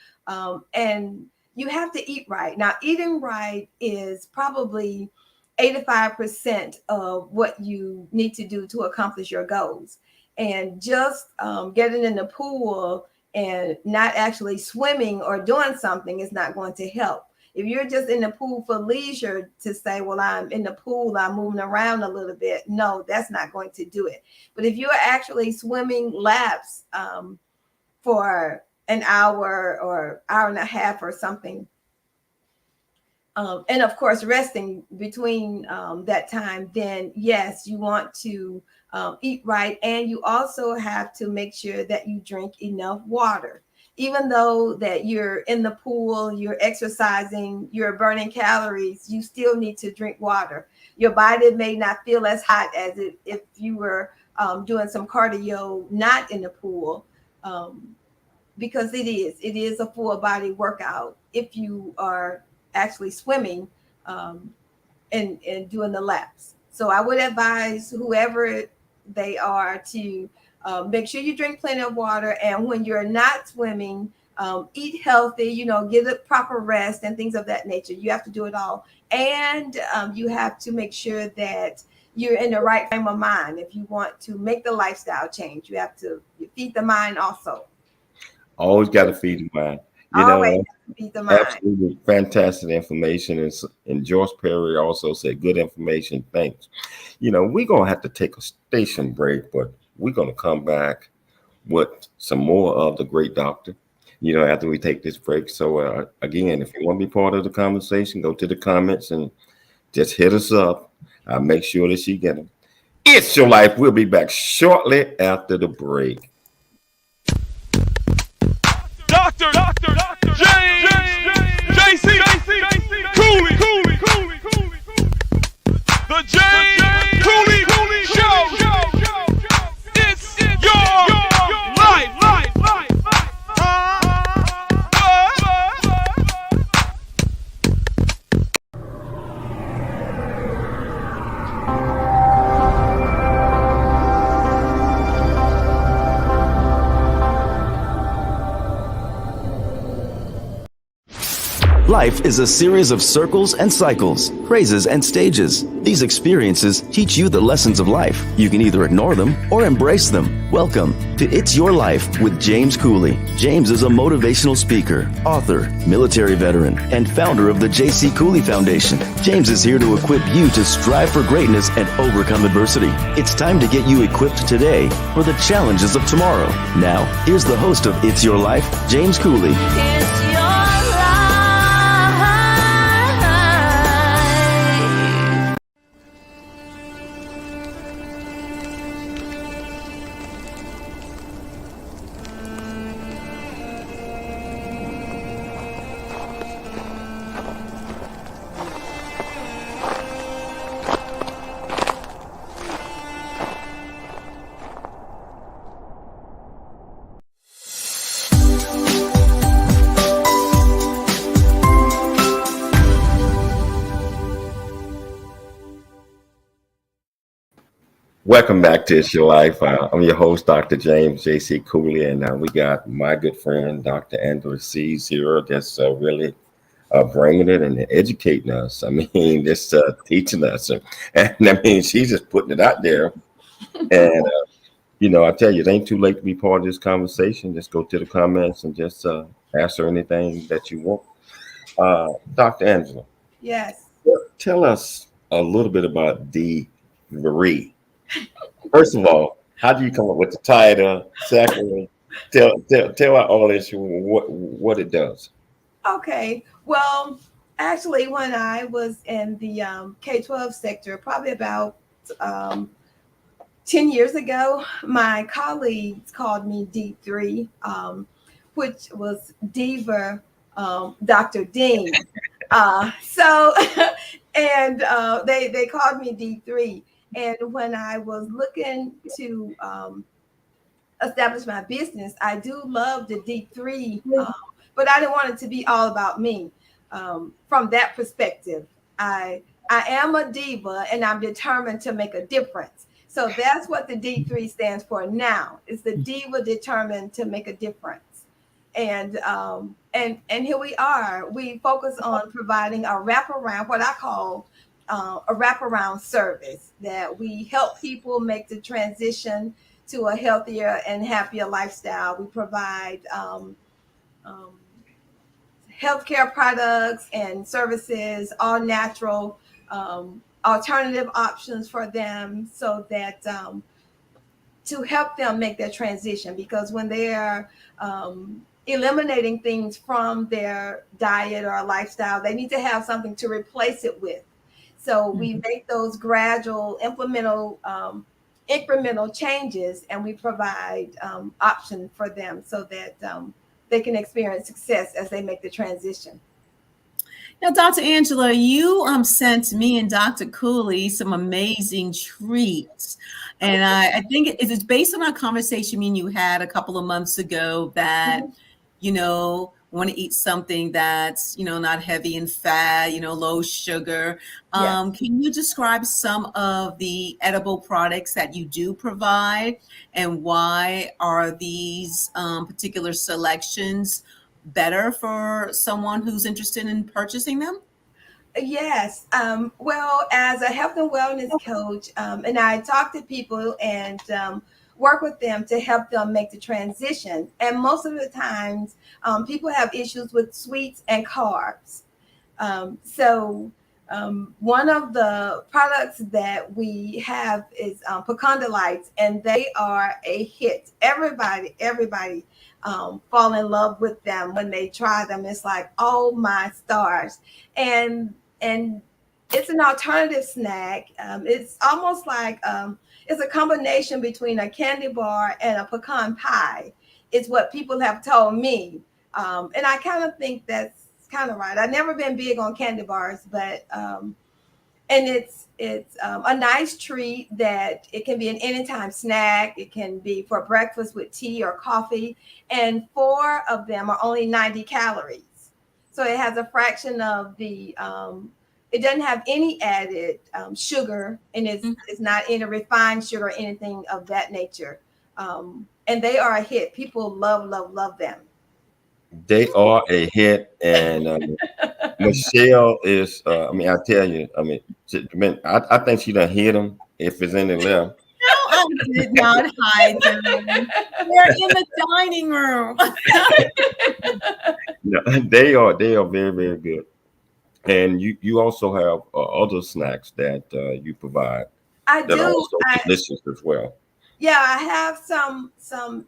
and you have to eat right. Now, eating right is probably 85% of what you need to do to accomplish your goals. And just getting in the pool and not actually swimming or doing something is not going to help. If you're just in the pool for leisure to say, well, I'm in the pool, I'm moving around a little bit, no, that's not going to do it. But if you're actually swimming laps for an hour or hour and a half or something, and of course resting between that time, then yes, you want to eat right, and you also have to make sure that you drink enough water. Even though that you're in the pool, you're exercising, you're burning calories, you still need to drink water. Your body may not feel as hot as if you were doing some cardio not in the pool, because it is a full body workout if you are actually swimming and doing the laps. So I would advise whoever they are to make sure you drink plenty of water, and when you're not swimming, eat healthy, get a proper rest and things of that nature. You have to do it all, and you have to make sure that you're in the right frame of mind. If you want to make the lifestyle change, you have to feed the mind also. Always got to feed the mind. Always feed the mind. Absolutely fantastic information. And George Perry also said, good information. Thanks. We're going to have to take a station break, but we're going to come back with some more of the great doctor, after we take this break. So, again, if you want to be part of the conversation, go to the comments and just hit us up. I'll make sure that you get them. It's Your Life. We'll be back shortly after the break. Doctor James JC Cooley, the James Cooley Show. It's your life. Life is a series of circles and cycles, phrases and stages. These experiences teach you the lessons of life. You can either ignore them or embrace them. Welcome to It's Your Life with James Cooley. James is a motivational speaker, author, military veteran, and founder of the J.C. Cooley Foundation. James is here to equip you to strive for greatness and overcome adversity. It's time to get you equipped today for the challenges of tomorrow. Now, here's the host of It's Your Life, James Cooley. It's your life. Welcome back to It's Your Life. I'm your host, Dr. James J.C. Cooley, and we got my good friend, Dr. Angela Seay here, that's really bringing it and educating us. I mean, just teaching us. And I mean, she's just putting it out there. And, I tell you, it ain't too late to be part of this conversation. Just go to the comments and just ask her anything that you want. Dr. Angela, Yes. tell us a little bit about D3. First of all, how do you come up with the title? Secondly, tell our audience what it does. Okay. Well, actually, when I was in the K-12 sector, probably about um, 10 years ago, my colleagues called me D3, which was Diva Dr. Dean. So, and they called me D3. And when I was looking to establish my business, I do love the D3, but I didn't want it to be all about me. From that perspective, I am a diva, and I'm determined to make a difference. So that's what the D3 stands for now. It's the diva determined to make a difference. And here we are. We focus on providing a wraparound, what I call a wraparound service, that we help people make the transition to a healthier and happier lifestyle. We provide healthcare products and services, all natural, alternative options for them, so that to help them make their transition. Because when they're eliminating things from their diet or lifestyle, they need to have something to replace it with. So we make those gradual, incremental changes, and we provide options for them so that they can experience success as they make the transition. Now, Dr. Angela, you sent me and Dr. Cooley some amazing treats. And I think it is based on our conversation me and you had a couple of months ago that, want to eat something that's, not heavy in fat, low sugar. Yes. Can you describe some of the edible products that you do provide, and why are these particular selections better for someone who's interested in purchasing them? Yes. Well, as a health and wellness coach, and I talk to people and work with them to help them make the transition. And most of the times, people have issues with sweets and carbs. So one of the products that we have is pecondolites, and they are a hit. Everybody fall in love with them when they try them. It's like, oh my stars. And it's an alternative snack. It's almost like it's a combination between a candy bar and a pecan pie. It's what people have told me. And I kind of think that's kind of right. I've never been big on candy bars, but and it's a nice treat that it can be an anytime snack. It can be for breakfast with tea or coffee, and 4 of them are only 90 calories. So it has a fraction of the. It doesn't have any added sugar, and it's not any refined sugar or anything of that nature. And they are a hit. People love them. They are a hit, and Michelle is. I tell you, I think she done hit them if it's any left. No, I did not hide them. They're in the dining room. No, they are very, very good. And you also have other snacks that you provide I that are do. also delicious as well. Yeah, I have some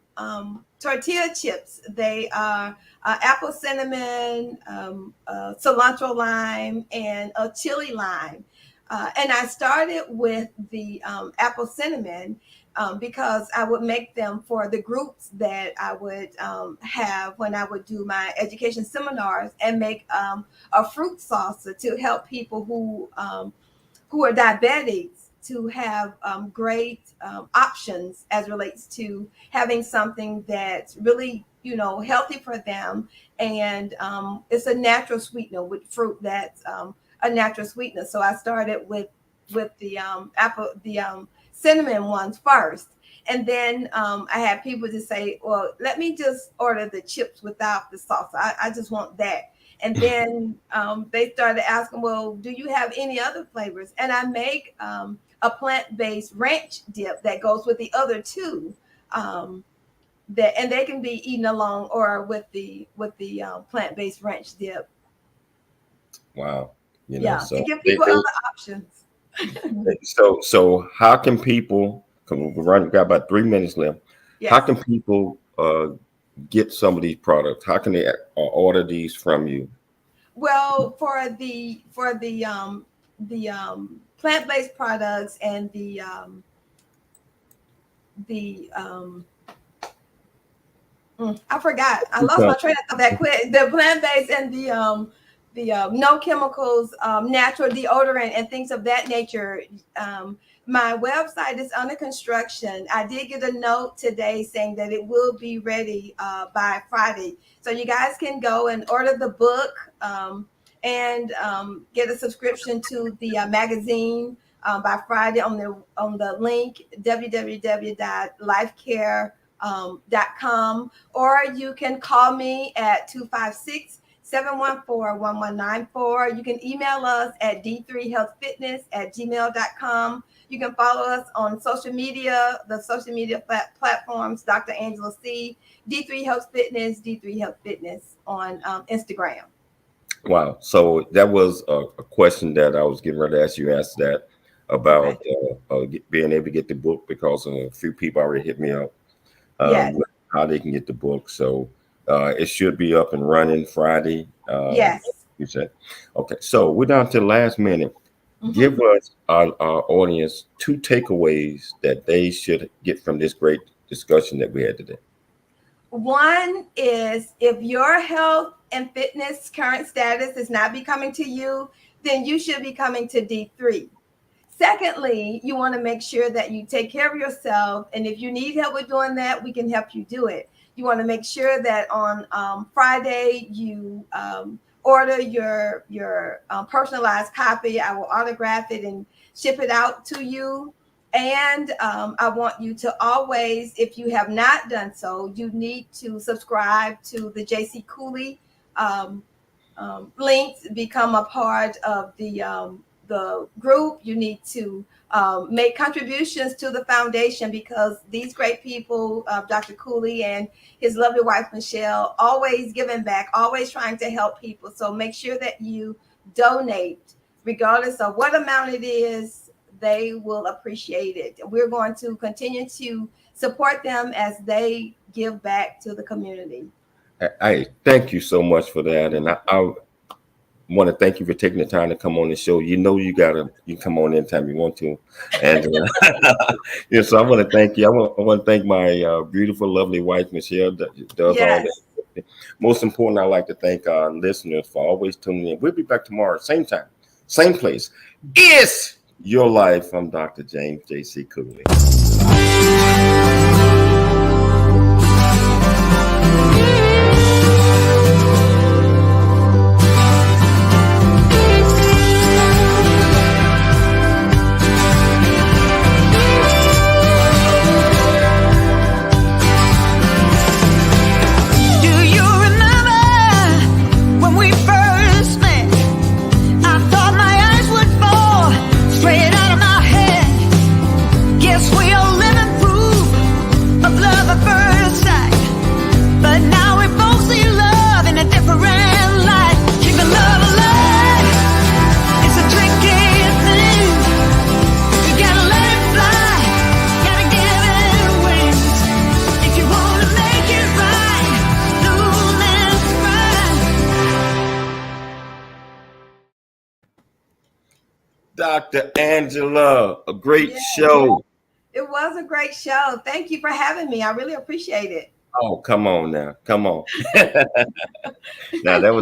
tortilla chips. They are apple cinnamon, cilantro lime, and a chili lime. And I started with the apple cinnamon because I would make them for the groups that I would have when I would do my education seminars, and make a fruit salsa to help people who are diabetics to have great options as relates to having something that's really healthy for them, and it's a natural sweetener with fruit that's a natural sweetener. So I started with the apple, the cinnamon ones first. And then I had people just say, well, let me just order the chips without the sauce. I just want that. And then they started asking, well, do you have any other flavors? And I make a plant-based ranch dip that goes with the other two. And they can be eaten along or with the plant-based ranch dip. Wow. To give people other options. So how can people? Cause we've got about 3 minutes left. Yes. How can people get some of these products? How can they order these from you? Well, for the plant-based products and I forgot. I lost my train of thought that quick. The plant-based and the no chemicals, natural deodorant and things of that nature. My website is under construction. I did get a note today saying that it will be ready by Friday. So you guys can go and order the book and get a subscription to the magazine by Friday on the link www.lifecare.com, or you can call me at 256-714-1194. You can email us at d3healthfitness@gmail.com. You can follow us on social media, the social media platforms, Dr. Angela C, D3 Health Fitness, D3 Health Fitness on Instagram. Wow. So that was a question that I was getting ready to ask you. Asked that about being able to get the book, because a few people already hit me up how they can get the book. So it should be up and running Friday. Yes. You said. Okay. So we're down to the last minute. Give us our audience 2 takeaways that they should get from this great discussion that we had today. One is, if your health and fitness current status is not becoming to you, then you should be coming to D3. Secondly, you want to make sure that you take care of yourself. And if you need help with doing that, we can help you do it. You want to make sure that on Friday, you order your personalized copy. I will autograph it and ship it out to you. And I want you to always, if you have not done so, you need to subscribe to the JC Cooley links, become a part of the group. You need to make contributions to the foundation, because these great people, Dr. Cooley and his lovely wife, Michelle, always giving back, always trying to help people. So make sure that you donate, regardless of what amount it is. They will appreciate it. We're going to continue to support them as they give back to the community. I thank you so much for that. And I want to thank you for taking the time to come on the show. You know, you can come on anytime you want to. And so I want to thank you. I want to thank my beautiful, lovely wife, Michelle, that does all that. Most important, I'd like to thank our listeners for always tuning in. We'll be back tomorrow, same time, same place. It's your life. I'm Dr. James J.C. Cooley. Dr. Angela, a great show. It was a great show. Thank you for having me. I really appreciate it. Oh, come on now. Come on. Now that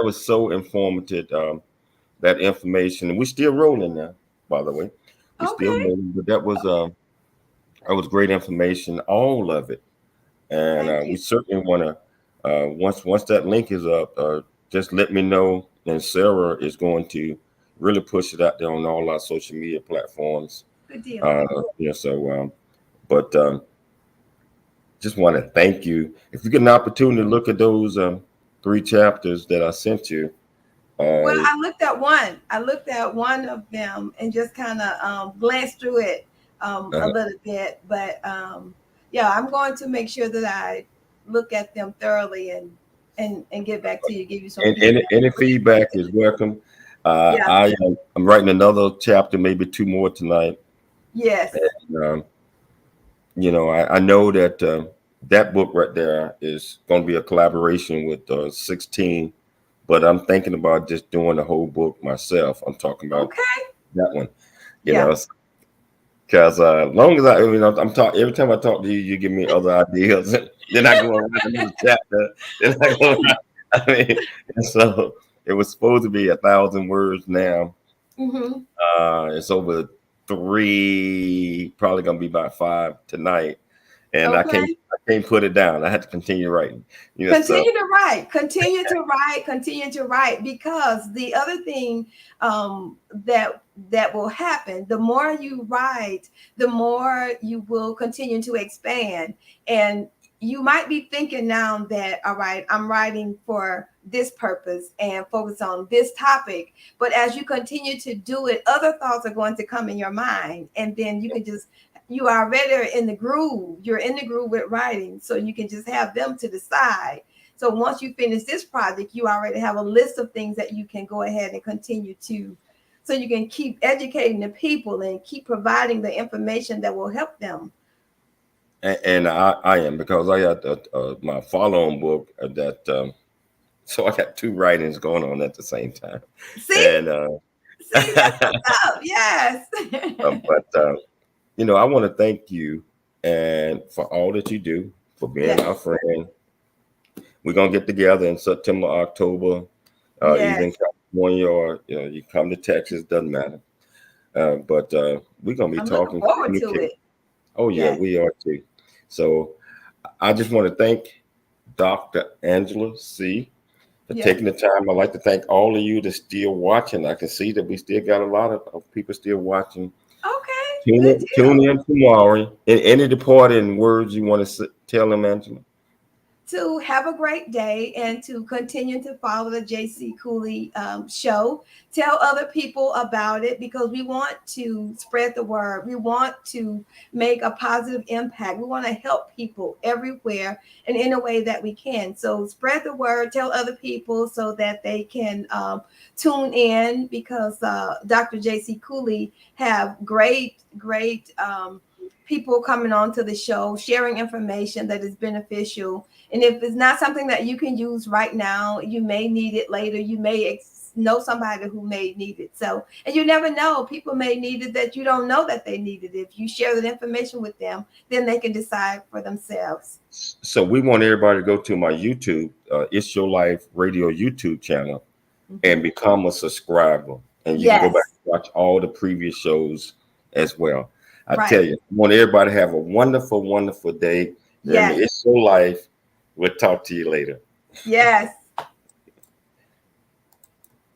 was so informative. That information. And we're still rolling now, by the way. We're still rolling, but that was great information, all of it. And we certainly want to once that link is up, just let me know. And Sarah is going to really push it out there on all our social media platforms. Good deal. But just want to thank you. If you get an opportunity to look at those 3 chapters that I sent you. Well, I looked at one. I looked at one of them and just kind of glanced through it a little bit. But yeah, I'm going to make sure that I look at them thoroughly and get back to you, give you some and feedback. any feedback is welcome. Yeah. I'm writing another chapter, maybe 2 more tonight. Yes. And, I know that that book right there is going to be a collaboration with 16, but I'm thinking about just doing the whole book myself. I'm talking about that one, Yeah. because long as I'm talking every time I talk to you, you give me other ideas. Then I go around another chapter. Then I go around. And so it was supposed to be 1,000 words now. Mm-hmm. It's over 3, probably gonna be about 5 tonight, and I can't put it down. I had to continue writing. Continue to write, continue to write, because the other thing that will happen, the more you write, the more you will continue to expand. And you might be thinking now that, all right, I'm writing for this purpose and focus on this topic. But as you continue to do it, other thoughts are going to come in your mind. And then you can you are already in the groove. You're in the groove with writing. So you can just have them to decide. So once you finish this project, you already have a list of things that you can go ahead and continue to. So you can keep educating the people and keep providing the information that will help them. And I am, because I got my follow-on book so I got 2 writings going on at the same time. See, and see, that's what's up. Yes. but I want to thank you and for all that you do, for being our friend. We're gonna get together in September, October, either in California or you come to Texas, doesn't matter. But we're gonna be talking. Looking forward to it. Oh yeah, we are too. So I just want to thank Dr. Angela Seay for taking the time. I'd like to thank all of you that's still watching. I can see that we still got a lot of people still watching. Okay. Tune in tomorrow. Any departing words you want to tell them, Angela? To have a great day and to continue to follow the JC Cooley show. Tell other people about it, because we want to spread the word. We want to make a positive impact. We want to help people everywhere and in a way that we can. So spread the word, tell other people so that they can tune in, because Dr. JC Cooley have great people coming on to the show, sharing information that is beneficial. And if it's not something that you can use right now, you may need it later. You may know somebody who may need it. So, and you never know, people may need it that you don't know that they need it. If you share that information with them, then they can decide for themselves. So we want everybody to go to my YouTube, It's Your Life Radio YouTube channel, and become a subscriber. And you can go back and watch all the previous shows as well. I tell you, I want everybody to have a wonderful, wonderful day. Remember, it's your life. We'll talk to you later. Yes.